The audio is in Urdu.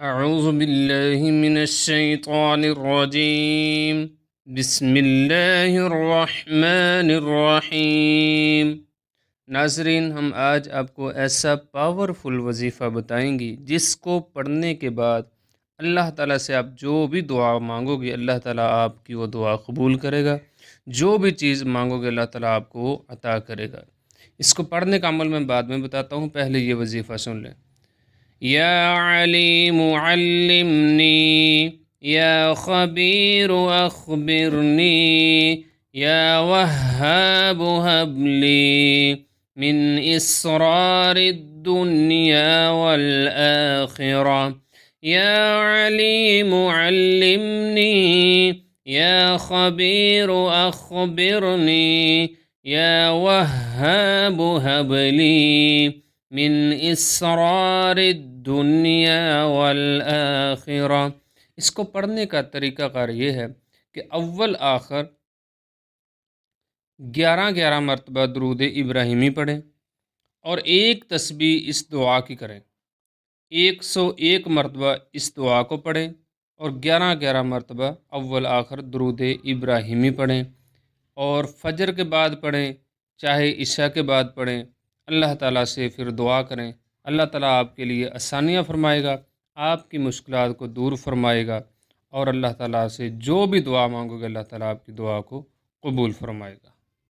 اعوذ باللہ من الشیطان الرجیم بسم اللہ الرحمن الرحیم۔ ناظرین، ہم آج آپ کو ایسا پاورفل وظیفہ بتائیں گے جس کو پڑھنے کے بعد اللہ تعالیٰ سے آپ جو بھی دعا مانگو گے اللہ تعالیٰ آپ کی وہ دعا قبول کرے گا، جو بھی چیز مانگو گے اللہ تعالیٰ آپ کو وہ عطا کرے گا۔ اس کو پڑھنے کا عمل میں بعد میں بتاتا ہوں، پہلے یہ وظیفہ سن لیں۔ یا علیم علمنی، یا خبیر اخبرنی، یا وہاب هب لی من اسرار الدنیا والآخرہ، یا علیم علمنی، یا خبیر اخبرنی، یا وہاب هب لی من اسرار الدنیا والآخرہ۔ اس کو پڑھنے کا طریقہ کار یہ ہے کہ اول آخر 11 مرتبہ درود ابراہیمی پڑھیں اور ایک تسبیح اس دعا کی کریں۔ 101 مرتبہ اس دعا کو پڑھیں اور 11 مرتبہ اول آخر درود ابراہیمی پڑھیں، اور فجر کے بعد پڑھیں چاہے عشاء کے بعد پڑھیں۔ اللہ تعالیٰ سے پھر دعا کریں، اللہ تعالیٰ آپ کے لیے آسانیاں فرمائے گا، آپ کی مشکلات کو دور فرمائے گا، اور اللہ تعالیٰ سے جو بھی دعا مانگو گے اللہ تعالیٰ آپ کی دعا کو قبول فرمائے گا۔